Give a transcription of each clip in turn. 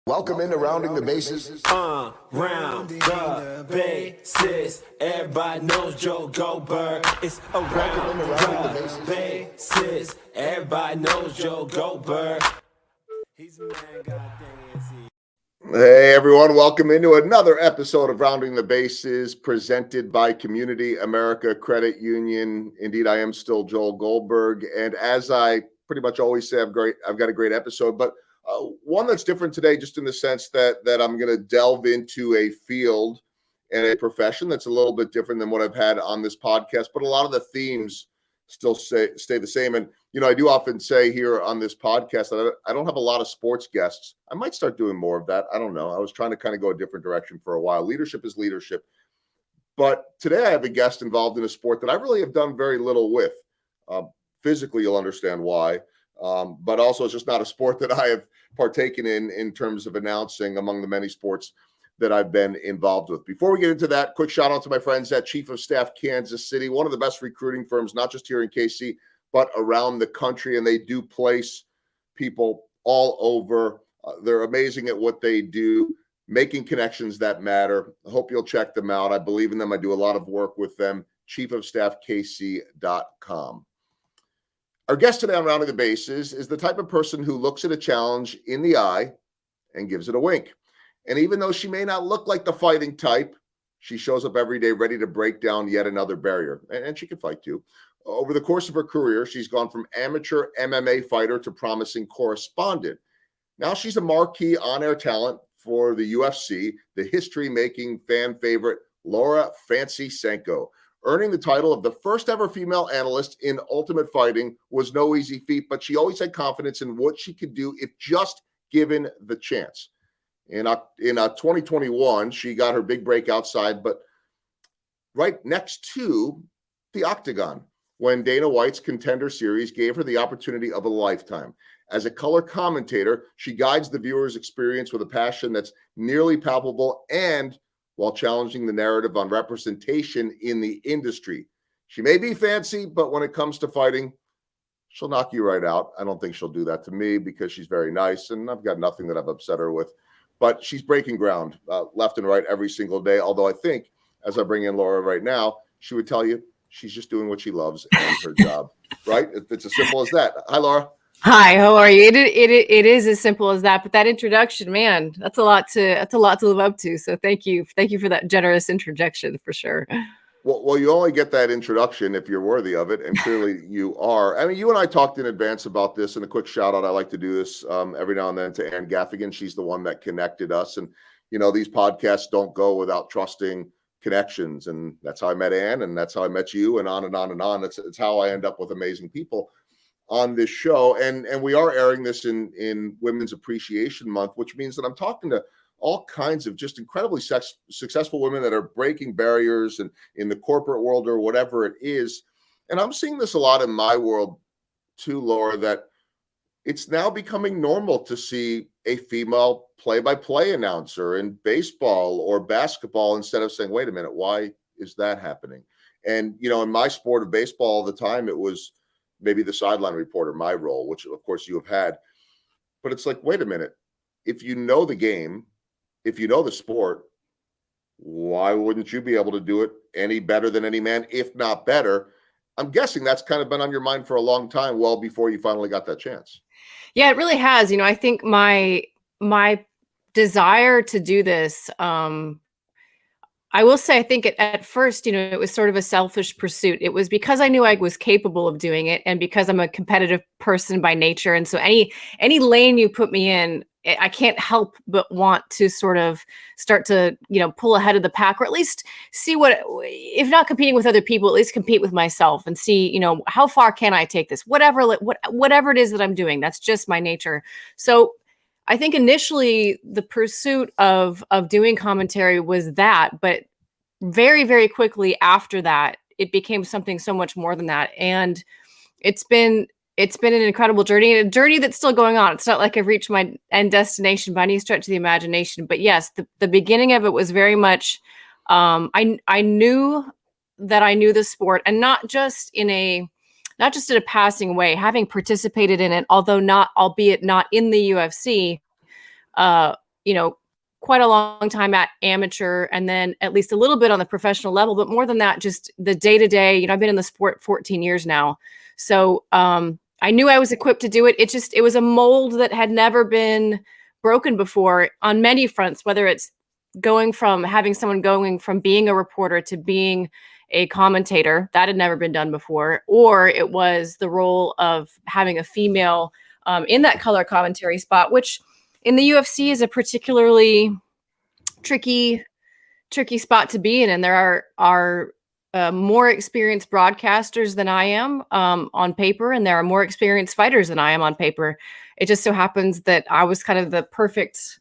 Welcome into Rounding the Bases. Round the bases. Everybody knows Joe Goldberg. It's around the bases. Everybody knows Joe Goldberg. He's a man, goddamn, is he? Hey everyone, welcome into another episode of Rounding the Bases presented by Community America Credit Union. Indeed, I am still Joel Goldberg, and as I pretty much always say, I've got a great episode, but one that's different today, just in the sense that I'm going to delve into a field and a profession that's a little bit different than what I've had on this podcast, but a lot of the themes still stay the same. And I do often say here on this podcast that I don't have a lot of sports guests. I might start doing more of that. I don't know. I was trying to kind of go a different direction for a while. Leadership is leadership. But today I have a guest involved in a sport that I really have done very little with. Physically, you'll understand why. But also it's just not a sport that I have partaken in terms of announcing among the many sports that I've been involved with. Before we get into that, quick shout out to my friends at Chief of Staff Kansas City, one of the best recruiting firms, not just here in KC, but around the country. And they do place people all over. They're amazing at what they do, making connections that matter. I hope you'll check them out. I believe in them. I do a lot of work with them. chiefofstaffkc.com. Our guest today on Rounding the Bases is the type of person who looks at a challenge in the eye and gives it a wink. And even though she may not look like the fighting type, she shows up every day ready to break down yet another barrier. And she can fight too. Over the course of her career, she's gone from amateur MMA fighter to promising correspondent. Now she's a marquee on-air talent for the UFC, the history-making fan favorite Laura Fancy Sanko. Earning the title of the first ever female analyst in Ultimate Fighting was no easy feat, but she always had confidence in what she could do if just given the chance. In 2021, she got her big break outside, but right next to the Octagaon, when Dana White's Contender series gave her the opportunity of a lifetime. As a color commentator, she guides the viewer's experience with a passion that's nearly palpable and while challenging the narrative on representation in the industry. She may be fancy, but when it comes to fighting, she'll knock you right out. I don't think she'll do that to me because she's very nice, and I've got nothing that I've upset her with. But she's breaking ground left and right every single day, although I think, as I bring in Laura right now, she would tell you she's just doing what she loves and her job, right? It's as simple as that. Hi, Laura. Hi, how are you? It is as simple as that. But that introduction, man, that's a lot to live up to. So thank you for that generous introduction for sure. Well, you only get that introduction if you're worthy of it, and clearly you are. I mean, you and I talked in advance about this, and a quick shout out. I like to do this every now and then to Ann Gaffigan. She's the one that connected us, and these podcasts don't go without trusting connections, and that's how I met Ann, and that's how I met you, and on and on and on. It's how I end up with amazing people on this show, and we are airing this in Women's Appreciation Month, which means that I'm talking to all kinds of just incredibly successful women that are breaking barriers and in the corporate world or whatever it is. And I'm seeing this a lot in my world too, Laura, that it's now becoming normal to see a female play-by-play announcer in baseball or basketball instead of saying, wait a minute, why is that happening? And, in my sport of baseball all the time, it was maybe the sideline reporter, my role, which of course you have had. But it's like, wait a minute, if you know the game, if you know the sport, why wouldn't you be able to do it any better than any man, if not better? I'm guessing that's kind of been on your mind for a long time, well before you finally got that chance. Yeah, it really has. I think my desire to do this, I will say, I think at first, it was sort of a selfish pursuit. It was because I knew I was capable of doing it, and because I'm a competitive person by nature. And so any lane you put me in, I can't help but want to sort of start to, pull ahead of the pack, or at least see what, if not competing with other people, at least compete with myself and see, how far can I take this? Whatever it is that I'm doing, that's just my nature. So I think initially the pursuit of doing commentary was that, but very, very quickly after that, it became something so much more than that. And it's been an incredible journey, and a journey that's still going on. It's not like I've reached my end destination by any stretch of the imagination. But yes, the beginning of it was very much, I knew that I knew the sport, and not just in a passing way, having participated in it, albeit not in the UFC, quite a long time at amateur, and then at least a little bit on the professional level, but more than that, just the day-to-day. I've been in the sport 14 years now. So I knew I was equipped to do it. It was a mold that had never been broken before on many fronts, whether it's having someone going from being a reporter to being a commentator. That had never been done before, or it was the role of having a female in that color commentary spot, which in the UFC is a particularly tricky spot to be in. And there are more experienced broadcasters than I am on paper, and there are more experienced fighters than I am on paper. It just so happens that I was kind of the perfect,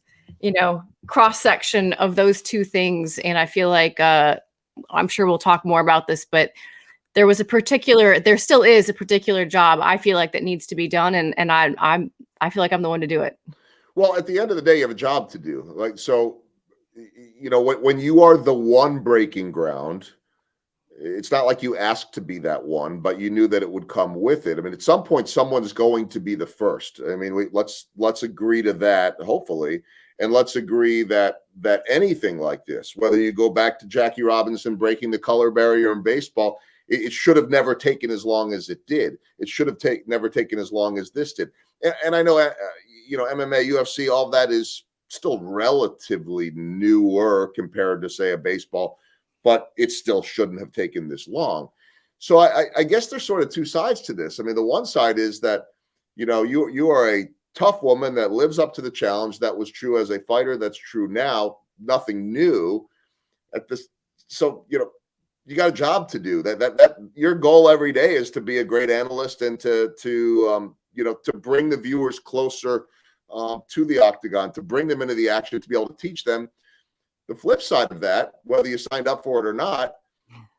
cross section of those two things. And I feel like I'm sure we'll talk more about this, but there still is a particular job I feel like that needs to be done, and I feel like I'm the one to do it. Well, at the end of the day, you have a job to do. When you are the one breaking ground, it's not like you asked to be that one, but you knew that it would come with it. I mean, at some point, someone's going to be the first. I mean, let's agree to that, hopefully, and let's agree that anything like this, whether you go back to Jackie Robinson breaking the color barrier in baseball, it should have never taken as long as it did. It should have never taken as long as this did. And I know, MMA, UFC, all of that is still relatively newer compared to, say, a baseball, but it still shouldn't have taken this long. So I guess there's sort of two sides to this. I mean, the one side is that, you are a tough woman that lives up to the challenge. That was true as a fighter. That's true now. Nothing new at this. So, you got a job to do. That your goal every day is to be a great analyst and to bring the viewers closer to the octagon, to bring them into the action, to be able to teach them. The flip side of that, whether you signed up for it or not,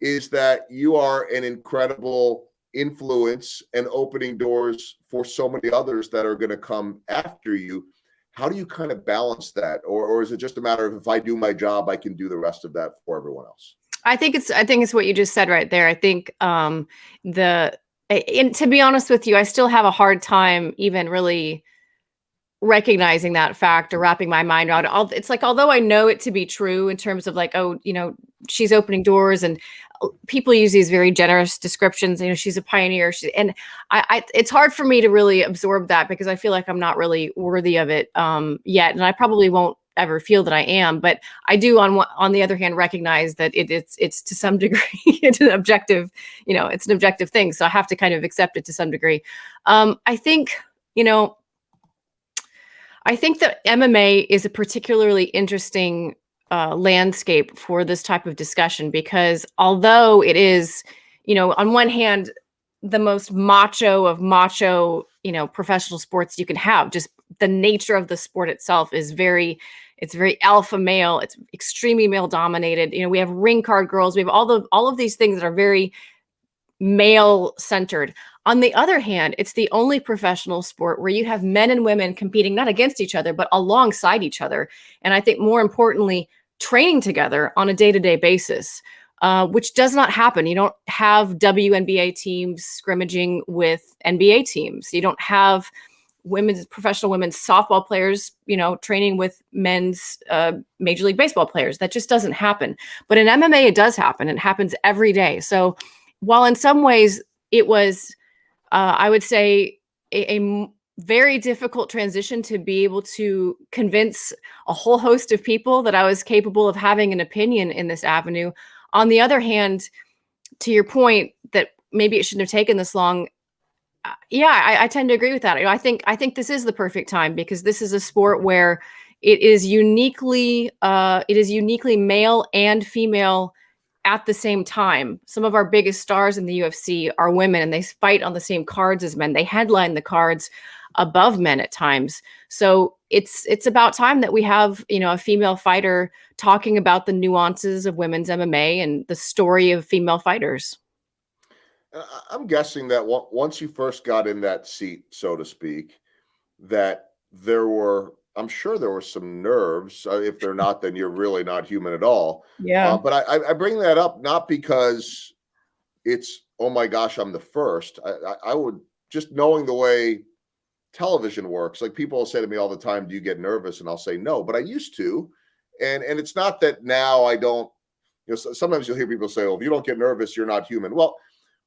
is that you are an incredible influence and opening doors for so many others that are going to come after you. How do you kind of balance that? Or is it just a matter of, if I do my job, I can do the rest of that for everyone else? I think it's what you just said right there. I think and to be honest with you, I still have a hard time even really recognizing that fact or wrapping my mind around it. It's like, although I know it to be true in terms of like, she's opening doors, and people use these very generous descriptions, she's a pioneer. And it's hard for me to really absorb that, because I feel like I'm not really worthy of it yet. And I probably won't ever feel that I am, but I do on the other hand recognize that it's to some degree it's an objective, it's an objective thing. So I have to kind of accept it to some degree. I think that MMA is a particularly interesting landscape for this type of discussion, because although it is, on one hand, the most macho of macho, professional sports you can have, just the nature of the sport itself is very alpha male. It's extremely male dominated. We have ring card girls. We have all of these things that are very male centered. On the other hand, it's the only professional sport where you have men and women competing not against each other, but alongside each other. And I think more importantly, training together on a day-to-day basis, which does not happen. You don't have WNBA teams scrimmaging with NBA teams. You don't have professional women's softball players, training with men's Major League Baseball players. That just doesn't happen. But in MMA, it does happen. It happens every day. So while in some ways it was, I would say, a very difficult transition to be able to convince a whole host of people that I was capable of having an opinion in this avenue. On the other hand, to your point that maybe it shouldn't have taken this long, I tend to agree with that. I think this is the perfect time, because this is a sport where it is uniquely male and female at the same time. Some of our biggest stars in the UFC are women, and they fight on the same cards as men. They headline the cards above men at times. So it's about time that we have, a female fighter talking about the nuances of women's MMA and the story of female fighters. I'm guessing that once you first got in that seat, so to speak, that I'm sure there were some nerves. If they're not, then you're really not human at all. Yeah. But I bring that up not because it's, oh my gosh, I'm the first. I would, just knowing the way television works. Like people will say to me all the time, "Do you get nervous?" And I'll say no, but I used to. And it's not that now I don't. Sometimes you'll hear people say, "Oh, if you don't get nervous, you're not human." Well,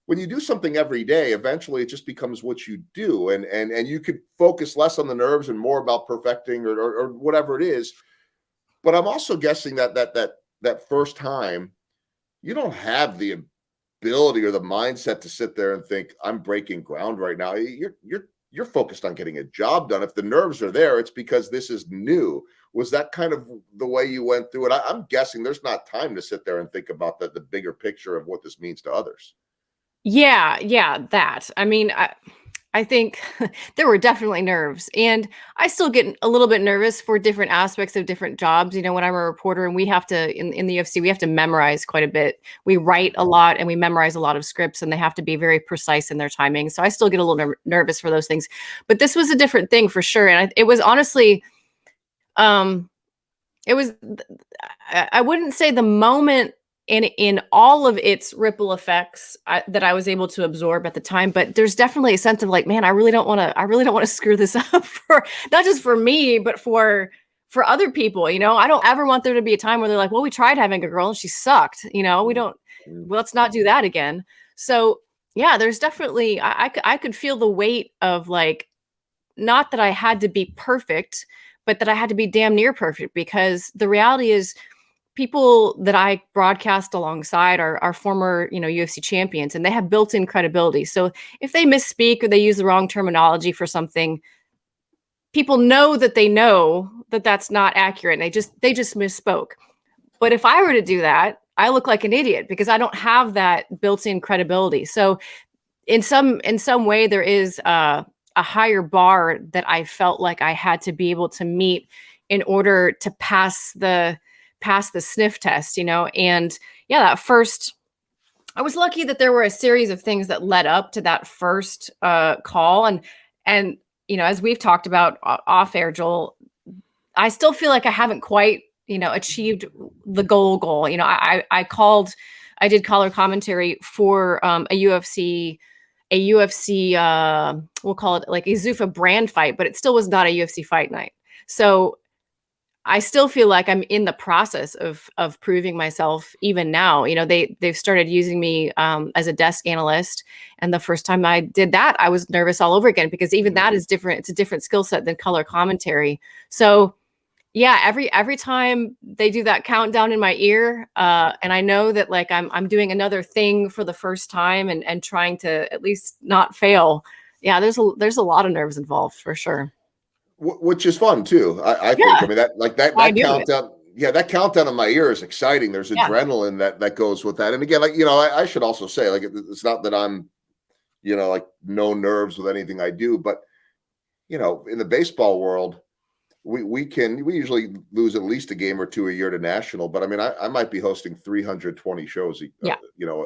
when you do something every day, eventually it just becomes what you do, and you could focus less on the nerves and more about perfecting or whatever it is. But I'm also guessing that first time, you don't have the ability or the mindset to sit there and think, I'm breaking ground right now. You're focused on getting a job done. If the nerves are there, it's because this is new. Was that kind of the way you went through it? I'm guessing there's not time to sit there and think about the bigger picture of what this means to others. Yeah, that. I mean, I think there were definitely nerves, and I still get a little bit nervous for different aspects of different jobs. You know, when I'm a reporter and we have to in the UFC, we have to memorize quite a bit. We write a lot and we memorize a lot of scripts, and they have to be very precise in their timing. So I still get a little nervous for those things. But this was a different thing for sure, and it was honestly, um, it was. I wouldn't say the moment in all of its ripple effects that I was able to absorb at the time, but there's definitely a sense of like, man, I really don't want to screw this up for not just for me, but for other people. You know, I don't ever want there to be a time where they're like, well, we tried having a girl and she sucked. You know, we don't. Well, let's not do that again. So yeah, there's definitely I could feel the weight of like, not that I had to be perfect, but that I had to be damn near perfect, because the reality is people that I broadcast alongside are former, UFC champions, and they have built-in credibility. So if they misspeak or they use the wrong terminology for something, people know that that's not accurate. And they just misspoke. But if I were to do that, I look like an idiot because I don't have that built-in credibility. So in some way, there is a higher bar that I felt like I had to be able to meet in order to pass the sniff test, and yeah, that first, I was lucky that there were a series of things that led up to that first call. And, as we've talked about off air, Joel, I still feel like I haven't quite, achieved the goal. I did color commentary for a UFC, we'll call it like a Zuffa brand fight, but it still was not a UFC fight night. So I still feel like I'm in the process of proving myself even now. They've started using me as a desk analyst. And the first time I did that, I was nervous all over again, because even that is different. It's a different skill set than color commentary. So yeah, every time they do that countdown in my ear, and I know that like I'm doing another thing for the first time and trying to at least not fail. Yeah, there's a lot of nerves involved for sure. Which is fun too. I think. Yeah. I mean, that I do it. countdown. Yeah, that countdown in my ear is exciting. There's Yeah. adrenaline that goes with that. And again, like I should also say, like, it's not that I'm, like no nerves with anything I do, but in the baseball world, we usually lose at least a game or two a year to national. But I mean, I might be hosting 320 shows, Yeah.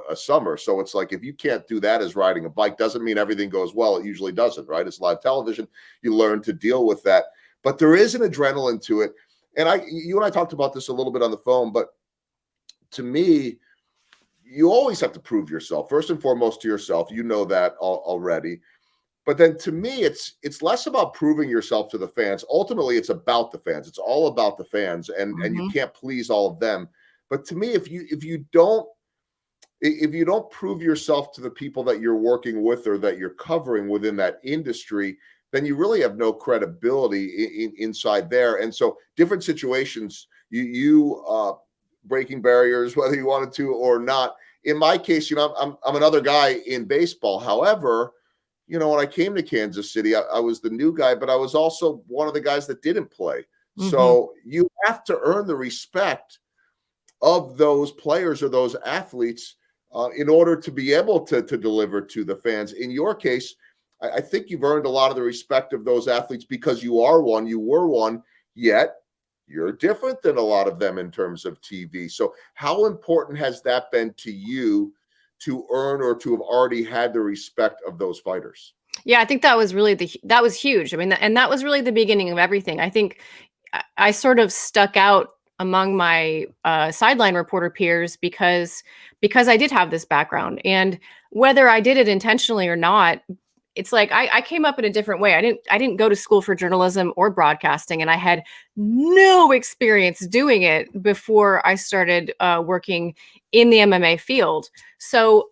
a summer. So it's like, if you can't do that as riding a bike, doesn't mean everything goes well. It usually doesn't, right? It's live television. You learn to deal with that, but there is an adrenaline to it. And you and I talked about this a little bit on the phone, but to me, you always have to prove yourself first and foremost to yourself. You know that already. But then to me, it's less about proving yourself to the fans. Ultimately, it's about the fans. It's all about the fans, and you can't please all of them. But to me, if you don't prove yourself to the people that you're working with or that you're covering within that industry, then you really have no credibility inside there. And so different situations, you breaking barriers, whether you wanted to or not. In my case, I'm another guy in baseball. However, when I came to Kansas City, I was the new guy, but I was also one of the guys that didn't play. Mm-hmm. So you have to earn the respect of those players or those athletes in order to be able to deliver to the fans. In your case, I think you've earned a lot of the respect of those athletes because you were one, yet you're different than a lot of them in terms of TV. So how important has that been to you to earn or to have already had the respect of those fighters? Yeah, I think that was really that was huge. I mean, and that was really the beginning of everything. I think I sort of stuck out among my sideline reporter peers because I did have this background, and whether I did it intentionally or not, it's like I came up in a different way. I didn't go to school for journalism or broadcasting, and I had no experience doing it before I started working in the MMA field. So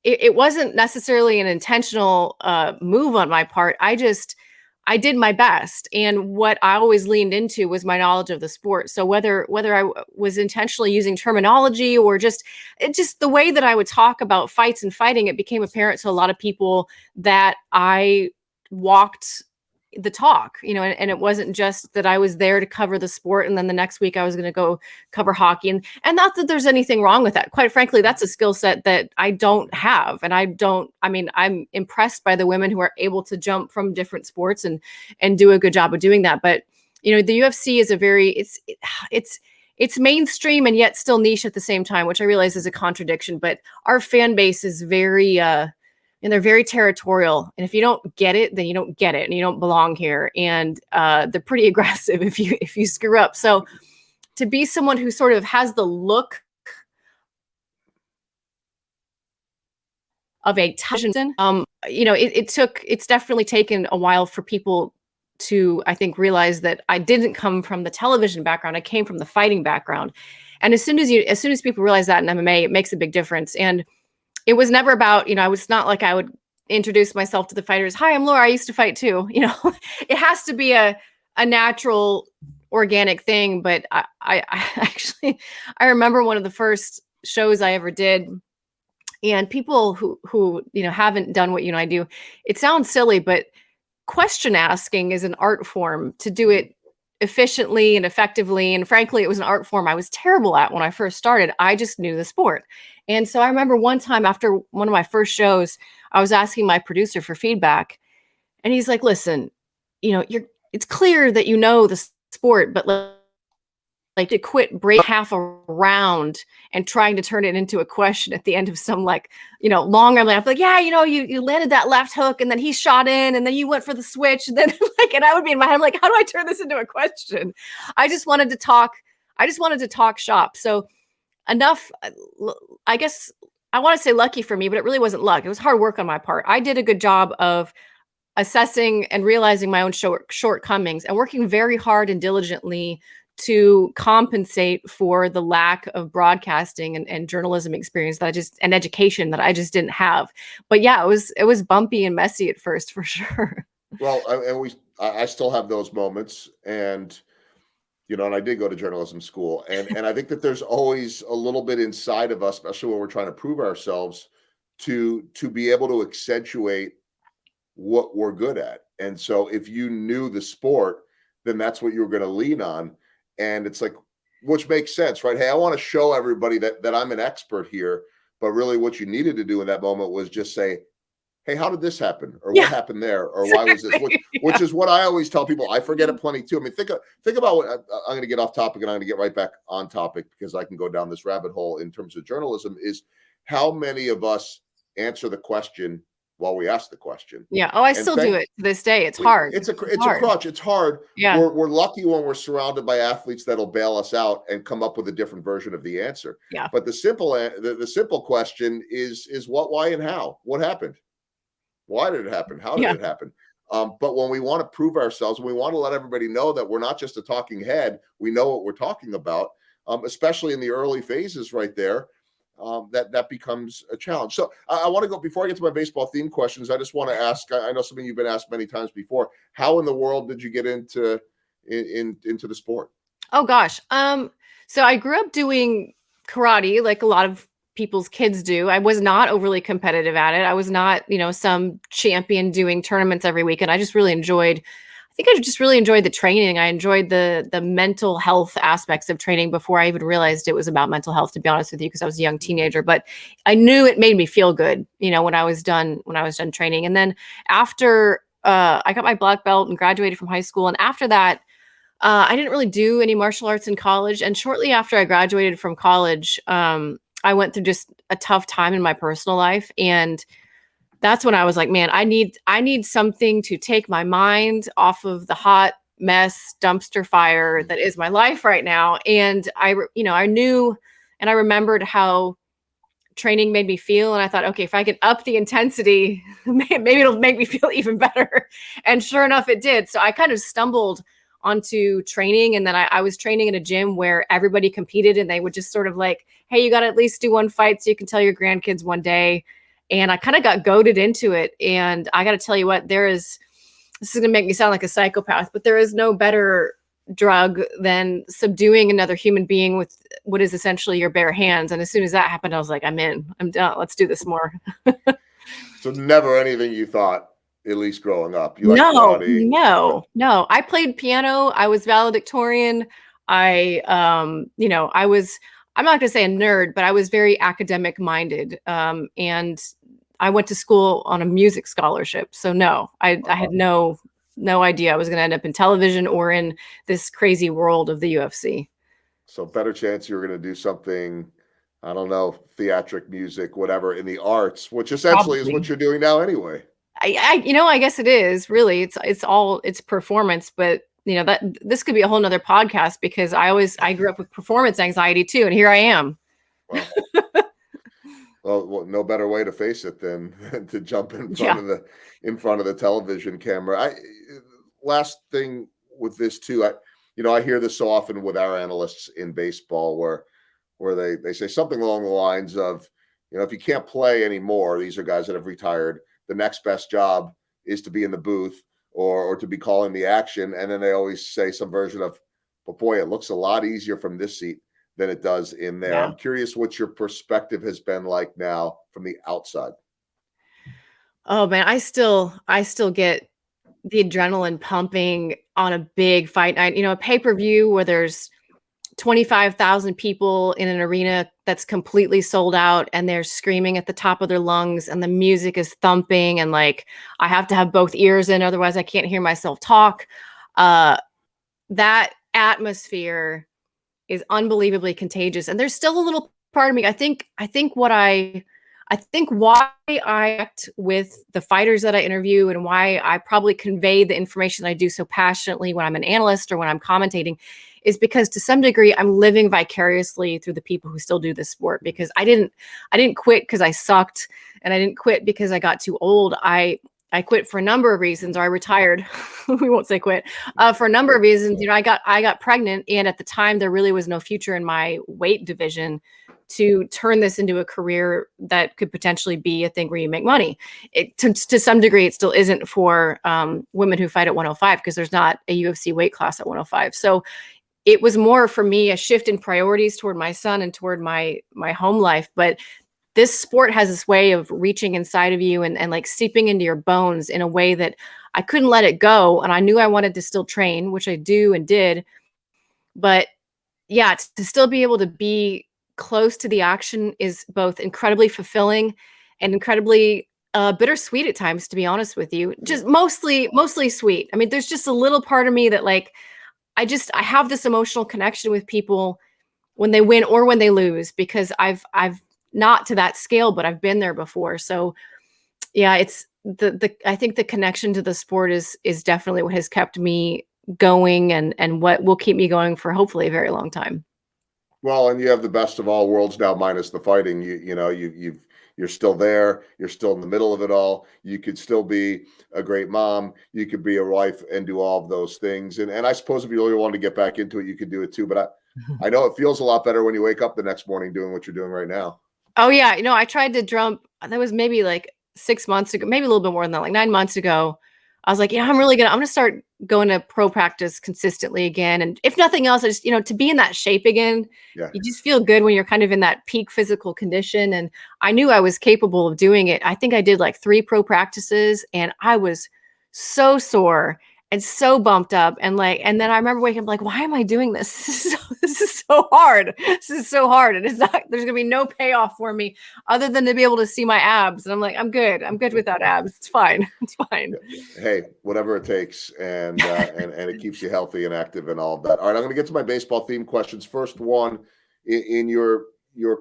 it wasn't necessarily an intentional move on my part. I did my best, and what I always leaned into was my knowledge of the sport. So whether I was intentionally using terminology or just the way that I would talk about fights and fighting, it became apparent to a lot of people that I walked the talk, and it wasn't just that I was there to cover the sport and then the next week I was going to go cover hockey, and not that there's anything wrong with that. Quite frankly, that's a skill set that I don't have. And I'm impressed by the women who are able to jump from different sports and do a good job of doing that. But the UFC is it's mainstream and yet still niche at the same time, which I realize is a contradiction, but our fan base is very and they're very territorial. And if you don't get it, then you don't get it and you don't belong here. And they're pretty aggressive if you screw up. So to be someone who sort of has the look of a television, it's definitely taken a while for people to, I think, realize that I didn't come from the television background. I came from the fighting background. And as soon as people realize that in MMA, it makes a big difference. And it was never about, it's not like I would introduce myself to the fighters. Hi, I'm Laura. I used to fight too. It has to be a natural, organic thing. But I actually, I remember one of the first shows I ever did, and people who haven't done what you and I do, it sounds silly, but question asking is an art form. To do it efficiently and effectively, and frankly, it was an art form I was terrible at when I first started. I just knew the sport. And so I remember one time after one of my first shows, I was asking my producer for feedback, and he's like, listen, it's clear that you know the sport, but like to quit break half a round and trying to turn it into a question at the end of some longer laugh. Like, yeah, you landed that left hook and then he shot in and then you went for the switch. And then and I would be in my head, like, how do I turn this into a question? I just wanted to talk shop. So enough, I guess I want to say lucky for me, but it really wasn't luck. It was hard work on my part. I did a good job of assessing and realizing my own shortcomings and working very hard and diligently to compensate for the lack of broadcasting and journalism experience and education that I just didn't have. But yeah, it was bumpy and messy at first, for sure. Well, I still have those moments, and and I did go to journalism school, and I think that there's always a little bit inside of us, especially when we're trying to prove ourselves, to be able to accentuate what we're good at. And so if you knew the sport, then that's what you were going to lean on. And it's like, which makes sense, right? Hey, I want to show everybody that I'm an expert here, but really what you needed to do in that moment was just say, hey, how did this happen? Or what happened there? Or why was this? Which is what I always tell people. I forget it plenty too. I mean, think about what I'm going to get off topic, and I'm going to get right back on topic because I can go down this rabbit hole in terms of journalism, is how many of us answer the question while we ask the question. Yeah. Oh, I still do it to this day. It's hard. It's a crutch. It's hard. Yeah. We're lucky when we're surrounded by athletes that'll bail us out and come up with a different version of the answer. Yeah. But the simple question is what, why, and how. What happened? Why did it happen? How did it happen? But when we want to prove ourselves, we want to let everybody know that we're not just a talking head. We know what we're talking about, especially in the early phases right there. That becomes a challenge. So I want to go, before I get to my baseball theme questions, I just want to ask, I know something you've been asked many times before, how in the world did you get into the sport? Oh gosh. So I grew up doing karate like a lot of people's kids do. I was not overly competitive at it. I was not, some champion doing tournaments every weekend. I just really enjoyed the training. I enjoyed the mental health aspects of training before I even realized it was about mental health, to be honest with you, because I was a young teenager. But I knew it made me feel good, when I was done training. And then after I got my black belt and graduated from high school, and after that, I didn't really do any martial arts in college. And shortly after I graduated from college, I went through just a tough time in my personal life, and that's when I was like, man, I need something to take my mind off of the hot mess dumpster fire that is my life right now. And I knew, and I remembered how training made me feel. And I thought, okay, if I can up the intensity, maybe it'll make me feel even better. And sure enough, it did. So I kind of stumbled onto training. And then I was training in a gym where everybody competed, and they would just sort of like, hey, you got to at least do one fight so you can tell your grandkids one day. And I kind of got goaded into it. And I got to tell you what, this is going to make me sound like a psychopath, but there is no better drug than subduing another human being with what is essentially your bare hands. And as soon as that happened, I was like, I'm in, I'm done. Let's do this more. So never anything you thought, at least growing up. You like No, karate? no. I played piano. I was valedictorian. I'm not going to say a nerd, but I was very academic minded. And I went to school on a music scholarship. So no, I had no idea I was going to end up in television or in this crazy world of the UFC. So better chance you were going to do something, I don't know, theatric, music, whatever, in the arts, which essentially is what you're doing now anyway. I guess it is really, it's performance, but that this could be a whole nother podcast, because I grew up with performance anxiety too. And here I am. Well, no better way to face it than to jump in front of the television camera. Last thing with this too, I hear this so often with our analysts in baseball, where they say something along the lines of, if you can't play anymore, these are guys that have retired, the next best job is to be in the booth or to be calling the action. And then they always say some version of, but boy, it looks a lot easier from this seat than it does in there. Yeah. I'm curious what your perspective has been like now from the outside. Oh man, I still get the adrenaline pumping on a big fight night. A pay-per-view where there's 25,000 people in an arena that's completely sold out, and they're screaming at the top of their lungs, and the music is thumping, and like I have to have both ears in, otherwise I can't hear myself talk. That atmosphere is unbelievably contagious. And there's still a little part of me. I think why I act with the fighters that I interview, and why I probably convey the information that I do so passionately when I'm an analyst or when I'm commentating, is because to some degree I'm living vicariously through the people who still do this sport. Because I didn't quit because I sucked, and I didn't quit because I got too old. I quit for a number of reasons, or I retired. We won't say quit. For a number of reasons. I got pregnant, and at the time there really was no future in my weight division to turn this into a career that could potentially be a thing where you make money. To some degree, it still isn't for women who fight at 105, because there's not a UFC weight class at 105. So it was more for me a shift in priorities toward my son and toward my home life. But this sport has this way of reaching inside of you and like seeping into your bones in a way that I couldn't let it go. And I knew I wanted to still train, which I do and did. But yeah, to still be able to be close to the action is both incredibly fulfilling and incredibly bittersweet at times, to be honest with you. Just mostly sweet. I mean, there's just a little part of me that like, I have this emotional connection with people when they win or when they lose, because I've not to that scale, but I've been there before. So yeah, it's I think the connection to the sport is definitely what has kept me going, and what will keep me going for hopefully a very long time. Well, and you have the best of all worlds now, minus the fighting. You're still there. You're still in the middle of it all. You could still be a great mom. You could be a wife and do all of those things. And I suppose if you really wanted to get back into it, you could do it too. But I know it feels a lot better when you wake up the next morning doing what you're doing right now. Oh yeah. I tried to drum. That was maybe like 6 months ago, maybe a little bit more than that, like 9 months ago. I was like, I'm going to start going to pro practice consistently again. And if nothing else, I just, to be in that shape again, you just feel good when you're kind of in that peak physical condition. And I knew I was capable of doing it. I think I did like 3 pro practices, and I was so sore and so bumped up. And then I remember waking up like, why am I doing this? This is so hard. This is so hard. And there's going to be no payoff for me other than to be able to see my abs. And I'm like, I'm good. I'm good without abs. It's fine. It's fine. Hey, whatever it takes. And it keeps you healthy and active and all of that. All right. I'm going to get to my baseball theme questions. First one, in your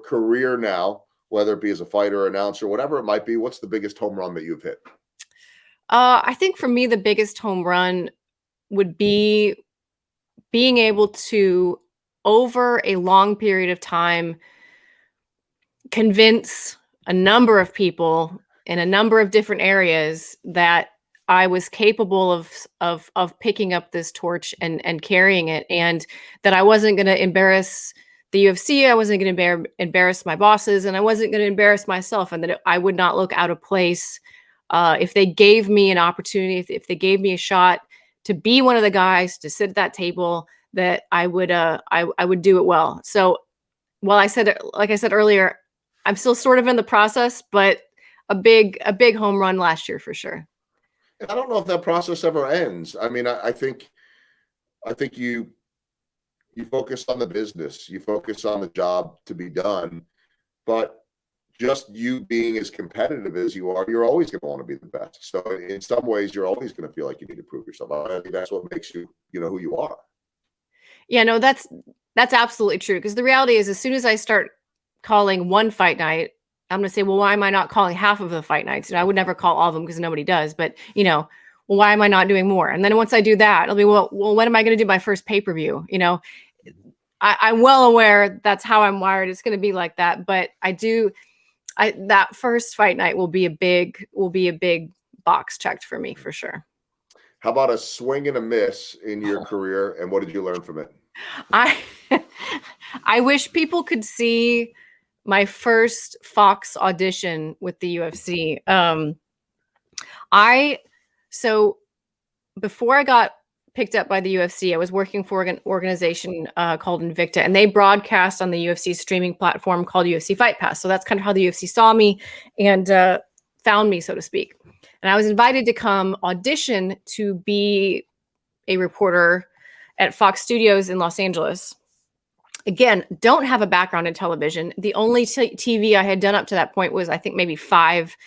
career now, whether it be as a fighter or announcer, whatever it might be, what's the biggest home run that you've hit? I think for me, the biggest home run would be being able to, over a long period of time, convince a number of people in a number of different areas that I was capable of picking up this torch and carrying it, and that I wasn't going to embarrass the UFC, I wasn't going to embarrass my bosses, and I wasn't going to embarrass myself, and that I would not look out of place if they gave me an opportunity, if they gave me a shot to be one of the guys to sit at that table, that I would do it well. So while like I said earlier, I'm still sort of in the process, but a big home run last year for sure. And I don't know if that process ever ends. I mean, I think you focus on the business, you focus on the job to be done, but just you being as competitive as you are, you're always going to want to be the best. So in some ways, you're always going to feel like you need to prove yourself. I think that's what makes you, who you are. Yeah, no, that's absolutely true. Because the reality is, as soon as I start calling one fight night, I'm going to say, well, why am I not calling half of the fight nights? And I would never call all of them because nobody does. But well, why am I not doing more? And then once I do that, I'll be, well, when am I going to do my first pay-per-view? I'm well aware that's how I'm wired. It's going to be like that. But that first fight night will be a big box checked for me for sure. How about a swing and a miss in your career, and what did you learn from it? I wish people could see my first Fox audition with the UFC. So before I got picked up by the UFC, I was working for an organization called Invicta, and they broadcast on the UFC streaming platform called UFC Fight Pass. So that's kind of how the UFC saw me and found me, so to speak. And I was invited to come audition to be a reporter at Fox Studios in Los Angeles. Again, don't have a background in television. The only TV I had done up to that point was, I think, maybe 5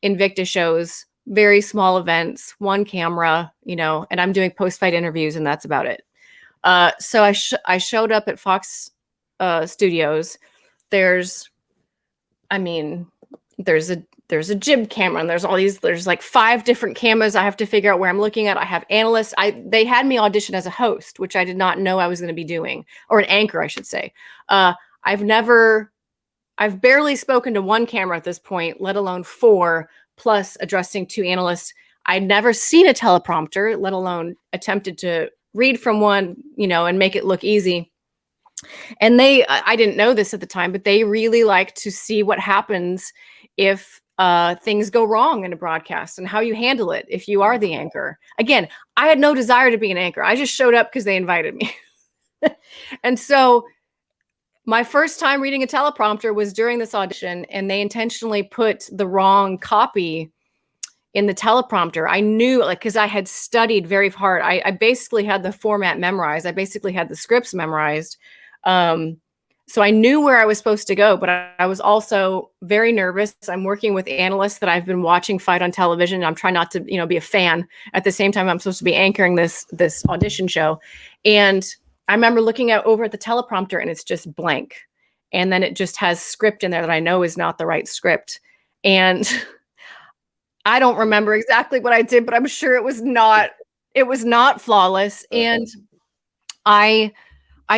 Invicta shows, very small events, one camera, and I'm doing post-fight interviews, and that's about it. So I showed up at Fox Studios. There's a jib camera, and there's like 5 different cameras. I have to figure out where I'm looking at. I have analysts. They had me audition as a host, which I did not know I was going to be doing, or an anchor, I should say. I've barely spoken to one camera at this point, let alone 4, plus addressing 2 analysts. I'd never seen a teleprompter, let alone attempted to read from one, and make it look easy. And I didn't know this at the time, but they really like to see what happens if things go wrong in a broadcast and how you handle it if you are the anchor. Again, I had no desire to be an anchor. I just showed up because they invited me. And so my first time reading a teleprompter was during this audition, and they intentionally put the wrong copy in the teleprompter. I knew, because I had studied very hard. I basically had the format memorized. I basically had the scripts memorized. So I knew where I was supposed to go, but I was also very nervous. I'm working with analysts that I've been watching fight on television. I'm trying not to, be a fan. At the same time, I'm supposed to be anchoring this audition show. And I remember looking over at the teleprompter, and it's just blank. And then it just has script in there that I know is not the right script. And I don't remember exactly what I did, but I'm sure it was not flawless. And I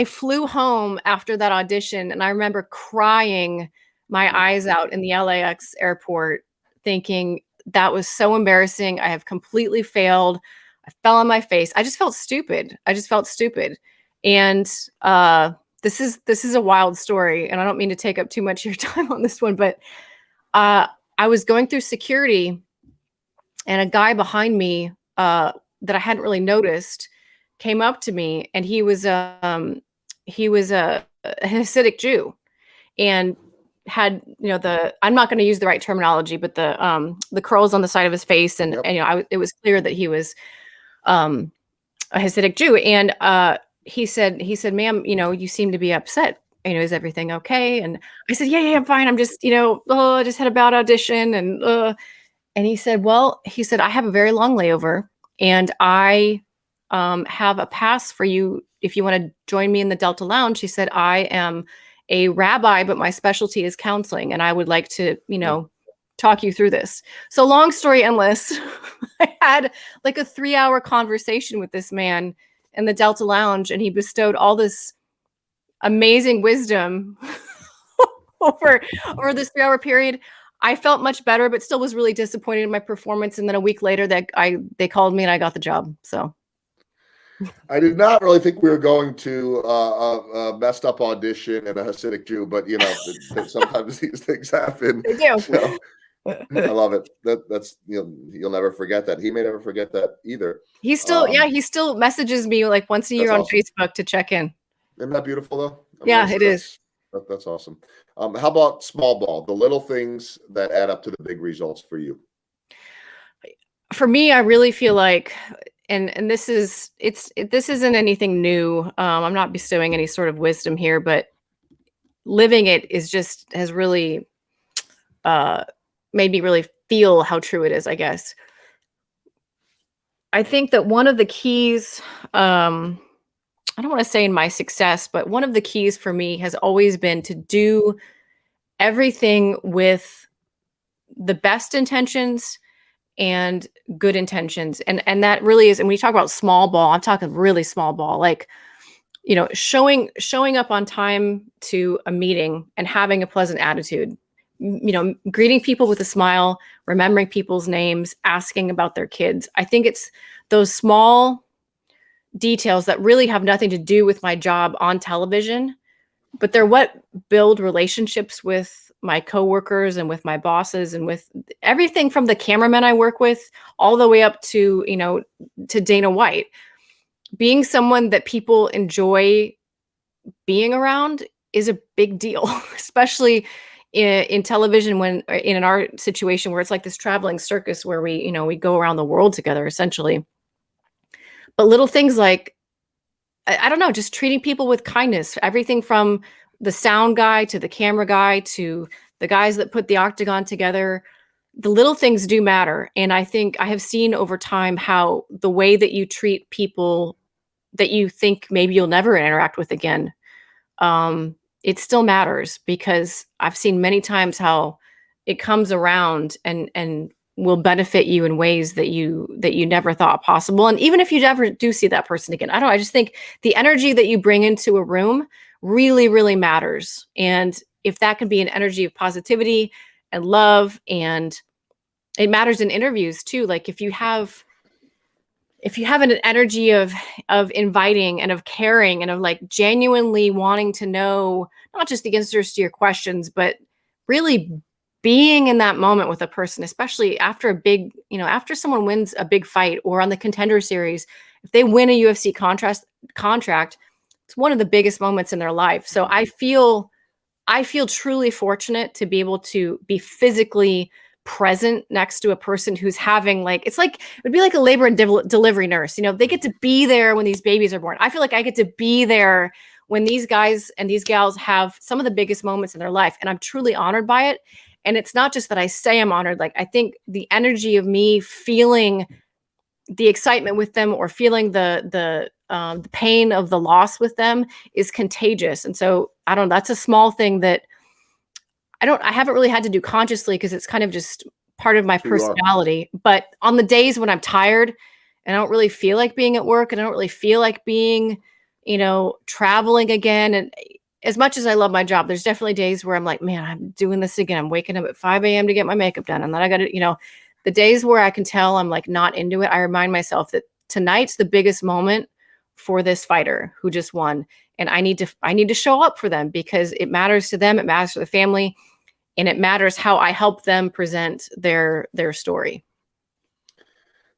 flew home after that audition, and I remember crying my eyes out in the LAX airport, thinking that was so embarrassing. I have completely failed. I fell on my face. I just felt stupid. And this is a wild story, and I don't mean to take up too much of your time on this one, but I was going through security, and a guy behind me that I hadn't really noticed came up to me, and he was a Hasidic Jew, and had I'm not going to use the right terminology, but the curls on the side of his face, and, Yep. and it was clear that he was a Hasidic Jew, and he said, ma'am, you seem to be upset. Is everything okay? And I said, yeah, I'm fine. I'm just, I just had a bad audition, and he said, I have a very long layover, and I have a pass for you if you want to join me in the Delta Lounge. He said, I am a rabbi, but my specialty is counseling, and I would like to, talk you through this. So long story endless, I had like a 3-hour conversation with this man in the Delta Lounge, and he bestowed all this amazing wisdom over this 3-hour period. I felt much better, but still was really disappointed in my performance. And then a week later, they called me and I got the job. So I did not really think we were going to a messed up audition and a Hasidic Jew, but that sometimes these things happen. they do. So I love it. That's you'll never forget that. He may never forget that either. He still messages me like once a year on awesome. Facebook to check in. Isn't that beautiful though? Yeah, it is. That's awesome. How about small ball? The little things that add up to the big results for you. For me, I really feel like, and this isn't anything new. I'm not bestowing any sort of wisdom here, but living it has really made me really feel how true it is, I guess. I think that one of the keys, I don't want to say in my success, but one of the keys for me has always been to do everything with the best intentions and good intentions. And that really is, and when you talk about small ball, I'm talking really small ball, like, showing up on time to a meeting and having a pleasant attitude, greeting people with a smile, remembering people's names, asking about their kids. I think it's those small details that really have nothing to do with my job on television, but they're what build relationships with my coworkers and with my bosses and with everything from the cameramen I work with all the way up to, to Dana White. Being someone that people enjoy being around is a big deal, especially in television, when in our situation where it's like this traveling circus where we go around the world together essentially. But little things like, I don't know, just treating people with kindness, everything from the sound guy to the camera guy to the guys that put the Octagon together. The little things do matter. And I think I have seen over time how the way that you treat people that you think maybe you'll never interact with again, it still matters, because I've seen many times how it comes around and will benefit you in ways that you never thought possible. And even if you never do see that person again, I just think the energy that you bring into a room really, really matters. And if that can be an energy of positivity and love, and it matters in interviews too. Like if you have an energy of inviting and of caring and of like genuinely wanting to know not just the answers to your questions, but really being in that moment with a person, especially after a big, after someone wins a big fight or on the Contender series, if they win a UFC contract, it's one of the biggest moments in their life. So I feel truly fortunate to be able to be physically present next to a person who's having it would be like a labor and delivery nurse. They get to be there when these babies are born. I feel like I get to be there when these guys and these gals have some of the biggest moments in their life. And I'm truly honored by it. And it's not just that I say I'm honored. Like, I think the energy of me feeling the excitement with them or feeling the pain of the loss with them is contagious. And so I don't know, that's a small thing that I haven't really had to do consciously, because it's kind of just part of my personality. But on the days when I'm tired and I don't really feel like being at work and I don't really feel like being, traveling again. And as much as I love my job, there's definitely days where I'm like, man, I'm doing this again. I'm waking up at 5 a.m. to get my makeup done. And then I got to, the days where I can tell I'm like not into it, I remind myself that tonight's the biggest moment for this fighter who just won. And I need to show up for them, because it matters to them. It matters to the family. And it matters how I help them present their story.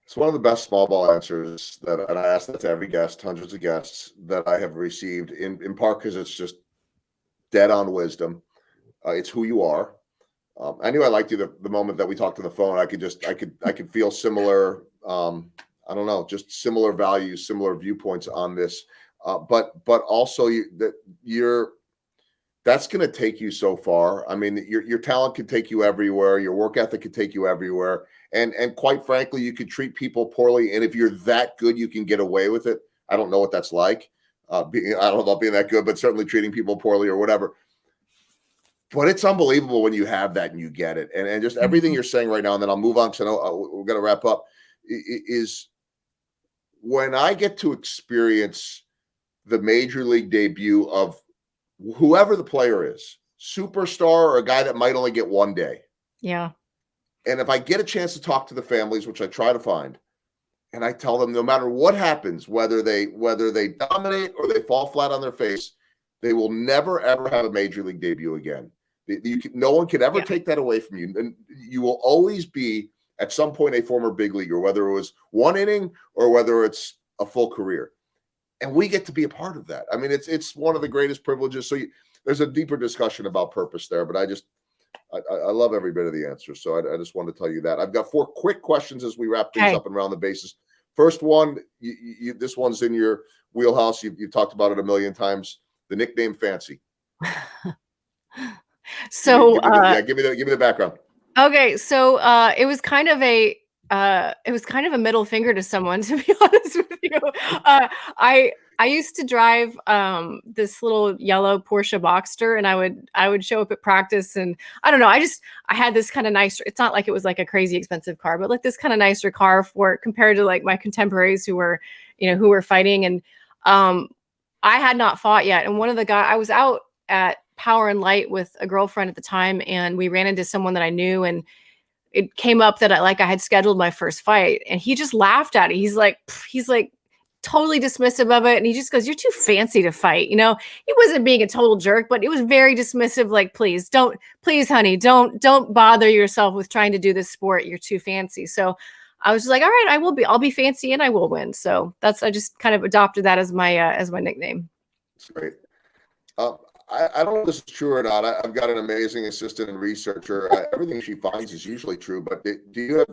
It's one of the best small ball answers and I ask that to every guest, hundreds of guests that I have received, in part because it's just dead on wisdom. It's who you are. I knew I liked you the moment that we talked on the phone. I could feel similar, I don't know, just similar values, similar viewpoints on this. But also that's going to take you so far. I mean, your talent could take you everywhere. Your work ethic could take you everywhere. And quite frankly, you could treat people poorly. And if you're that good, you can get away with it. I don't know what that's like. I don't know about being that good, but certainly treating people poorly or whatever. But it's unbelievable when you have that and you get it. And just everything you're saying right now, and then I'll move on because I know we're going to wrap up, is when I get to experience the major league debut of whoever the player is. superstar or a guy that might only get one day. Yeah. And if I get a chance to talk to the families, which I try to find, and I tell them no matter what happens, whether they dominate or they fall flat on their face, they will never ever have a major league debut again. No one can ever take that away from you, and you will always be at some point a former big leaguer, whether it was one inning or whether it's a full career. And we get to be a part of that. I mean, it's one of the greatest privileges. So there's a deeper discussion about purpose there, but I love every bit of the answer. So I just wanted to tell you that. I've got 4 quick questions as we wrap things up and round the bases. First one, this one's in your wheelhouse. You've talked about it a million times. The nickname Fancy. So give me the background. Okay, so it was kind of a middle finger to someone, to be honest with you. I used to drive this little yellow Porsche Boxster, and I would show up at practice, and I don't know, I had this kind of nicer. It's not like it was like a crazy expensive car, but like this kind of nicer car compared to like my contemporaries who were fighting, and I had not fought yet. And one of the guys, I was out at Power and Light with a girlfriend at the time, and we ran into someone that I knew, and it came up that I had scheduled my first fight, and he just laughed at it. He's like totally dismissive of it, and he just goes, "You're too fancy to fight." He wasn't being a total jerk, but it was very dismissive. Like, please, honey, don't bother yourself with trying to do this sport. You're too fancy. So I was just like, all right, I'll be fancy and I will win. So I just kind of adopted that as my nickname. That's great. I don't know if this is true or not. I've got an amazing assistant and researcher. Everything she finds is usually true, but do you have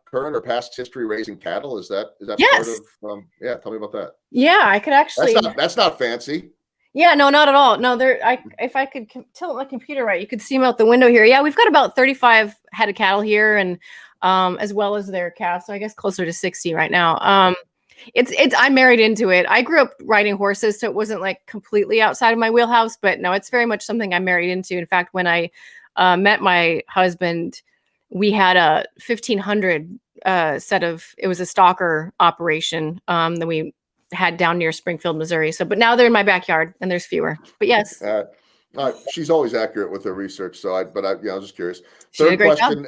current or past history raising cattle? Is that yes. part of, yeah, tell me about that. Yeah, I could actually. That's not fancy. Yeah, no, not at all. No, if I could tilt my computer right, you could see them out the window here. Yeah, we've got about 35 head of cattle here, and as well as their calves. So I guess closer to 60 right now. I'm married into it. I grew up riding horses, so it wasn't like completely outside of my wheelhouse, but no, it's very much something I'm married into. In fact, when I met my husband, we had a 1,500 it was a stalker operation that we had down near Springfield, Missouri. So, but now they're in my backyard and there's fewer, but yes. She's always accurate with her research. So I was just curious. Third question,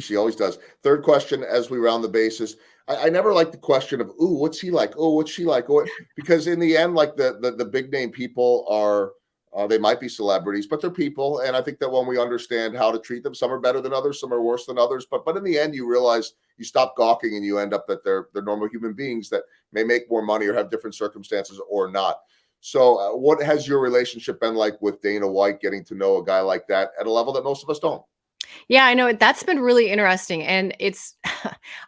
she always does. Third question, as we round the bases. I never like the question of, ooh, what's he like? Oh, what's she like? Oh, because in the end, like the big name people are, they might be celebrities, but they're people. And I think that when we understand how to treat them, some are better than others, some are worse than others. But in the end, you realize you stop gawking and you end up that they're normal human beings that may make more money or have different circumstances or not. So what has your relationship been like with Dana White, getting to know a guy like that at a level that most of us don't? Yeah, I know that's been really interesting. And it's,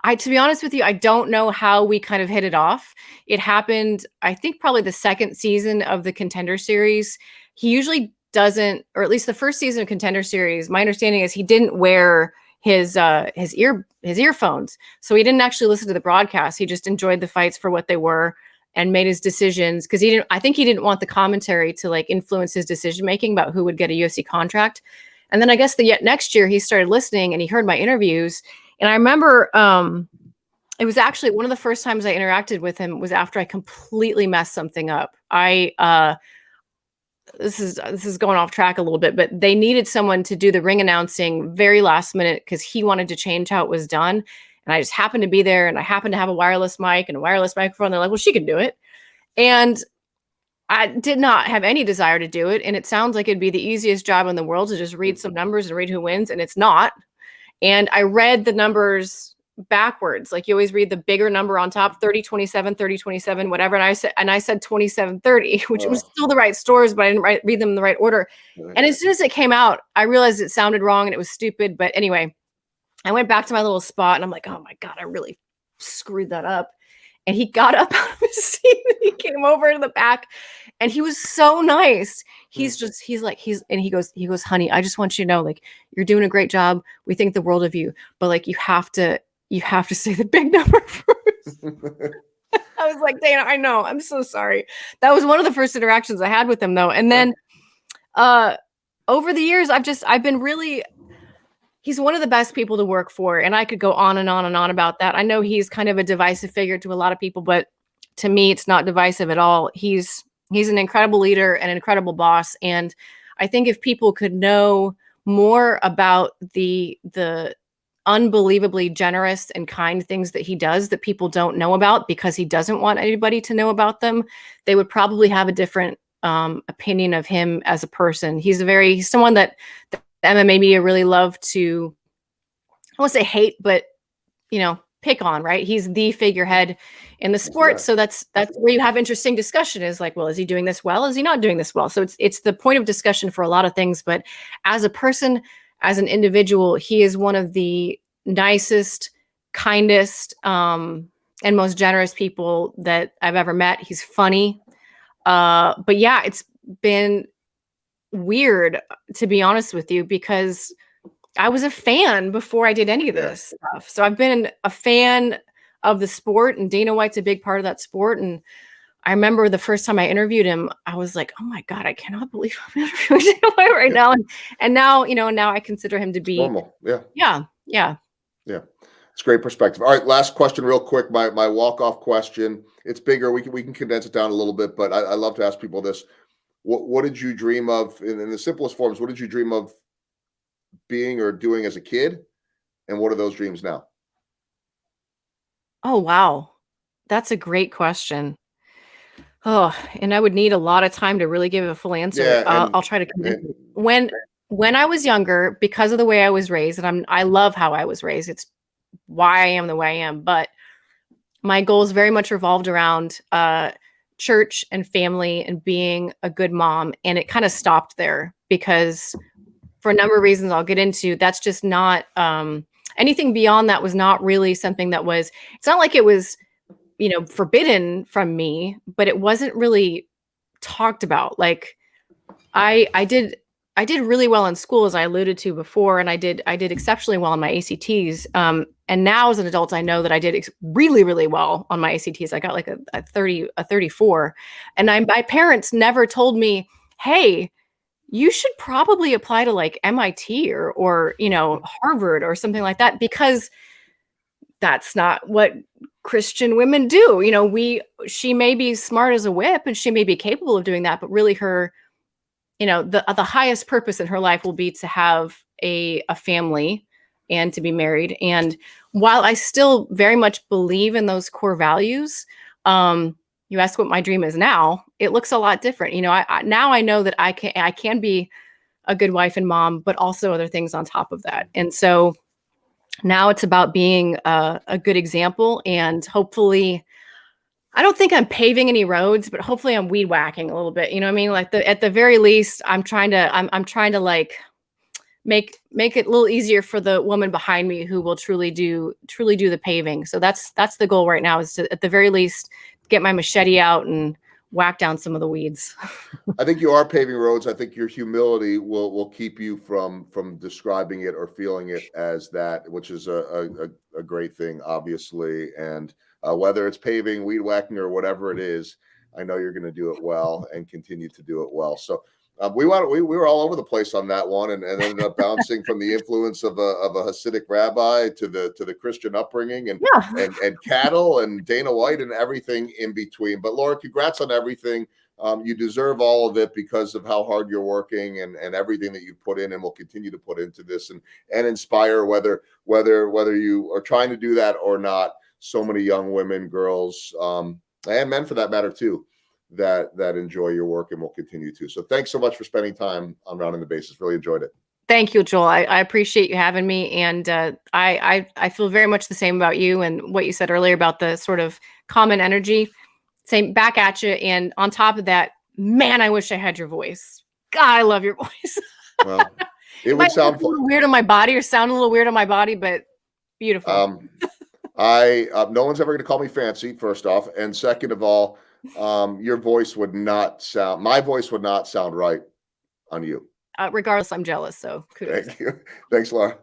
to be honest with you, I don't know how we kind of hit it off. It happened, I think probably the second season of the Contender series. He usually doesn't, or at least the first season of Contender series, my understanding is he didn't wear his earphones. So he didn't actually listen to the broadcast. He just enjoyed the fights for what they were and made his decisions. Cause I think he didn't want the commentary to like influence his decision-making about who would get a UFC contract. And then I guess the next year he started listening and he heard my interviews. And I remember it was actually one of the first times I interacted with him was after I completely messed something up. This is going off track a little bit, but they needed someone to do the ring announcing very last minute because he wanted to change how it was done. And I just happened to be there, and I happened to have a wireless mic and a wireless microphone. They're like, well, she can do it. And I did not have any desire to do it. And it sounds like it'd be the easiest job in the world to just read some numbers and read who wins. And it's not. And I read the numbers backwards. Like you always read the bigger number on top, 30, 27, 30, 27, whatever. And I said 27, 30, which was still the right scores, but I didn't read them in the right order. And as soon as it came out, I realized it sounded wrong and it was stupid. But anyway, I went back to my little spot and I'm like, oh my God, I really screwed that up. And he got up out of his seat and he came over to the back and he was so nice. He goes, honey, I just want you to know, like, you're doing a great job. We think the world of you, but like, you have to say the big number first. I was like, Dana, I know, I'm so sorry. That was one of the first interactions I had with him though. And then, over the years, I've been really, he's one of the best people to work for. And I could go on and on and on about that. I know he's kind of a divisive figure to a lot of people, but to me, it's not divisive at all. He's an incredible leader and an incredible boss. And I think if people could know more about the unbelievably generous and kind things that he does that people don't know about because he doesn't want anybody to know about them, they would probably have a different opinion of him as a person. He's someone that the MMA media really love to, I won't say hate, but pick on, right? He's the figurehead in the sport. So that's where you have interesting discussion, is like, well, is he doing this well? Is he not doing this well? So it's the point of discussion for a lot of things. But as a person, as an individual, he is one of the nicest, kindest, and most generous people that I've ever met. He's funny. But yeah, it's been weird, to be honest with you, because I was a fan before I did any of this stuff. So I've been a fan of the sport, and Dana White's a big part of that sport. And I remember the first time I interviewed him, I was like, oh my God, I cannot believe I'm interviewing Dana White right now. And now, now I consider him to be normal. Yeah. It's great perspective. All right, last question real quick. My walk-off question. It's bigger. We can condense it down a little bit, but I love to ask people this. What did you dream of in the simplest forms? What did you dream of being or doing as a kid? And what are those dreams now? Oh, wow. That's a great question. Oh, and I would need a lot of time to really give a full answer. Yeah, I'll try to condense it. When I was younger, because of the way I was raised, and I love how I was raised. It's why I am the way I am. But my goals very much revolved around church and family and being a good mom. And it kind of stopped there because, for a number of reasons I'll get into, that's just not anything beyond that was not really something that was, it's not like it was, forbidden from me, but it wasn't really talked about. Like I did really well in school, as I alluded to before, and I did exceptionally well on my ACTs. And now as an adult, I know that I did really, really well on my ACTs. I got like a 34, and my parents never told me, hey, you should probably apply to like MIT or Harvard or something like that, because that's not what Christian women do. She may be smart as a whip and she may be capable of doing that, but really her, the highest purpose in her life will be to have a family and to be married. And while I still very much believe in those core values, you ask what my dream is now, it looks a lot different. Now I know that I can be a good wife and mom, but also other things on top of that. And so now it's about being a good example, and hopefully, I don't think I'm paving any roads, but hopefully I'm weed whacking a little bit. You know what I mean? Like at the very least, I'm trying to like make it a little easier for the woman behind me who will truly do the paving. So that's the goal right now, is to, at the very least, get my machete out and whack down some of the weeds. I think you are paving roads. I think your humility will keep you from describing it or feeling it as that, which is a great thing, obviously. And whether it's paving, weed whacking, or whatever it is, I know you're going to do it well and continue to do it well. So we were all over the place on that one, and ended up bouncing from the influence of a Hasidic rabbi to the Christian upbringing and cattle and Dana White and everything in between. But Laura, congrats on everything. You deserve all of it because of how hard you're working and everything that you put in and will continue to put into this and inspire, whether you are trying to do that or not, so many young women, girls, and men for that matter too, that enjoy your work and will continue to. So thanks so much for spending time on Rounding the Bases. Really enjoyed it. Thank you, Joel. I appreciate you having me. And I feel very much the same about you and what you said earlier about the sort of common energy. Same back at you. And on top of that, man, I wish I had your voice. God, I love your voice. Well, it would sound a little weird on my body, or sound a little weird on my body, but beautiful. No one's ever going to call me fancy, first off. And second of all, your voice would not sound, my voice would not sound right on you. Regardless, I'm jealous. So kudos. Thank you. Thanks, Laura.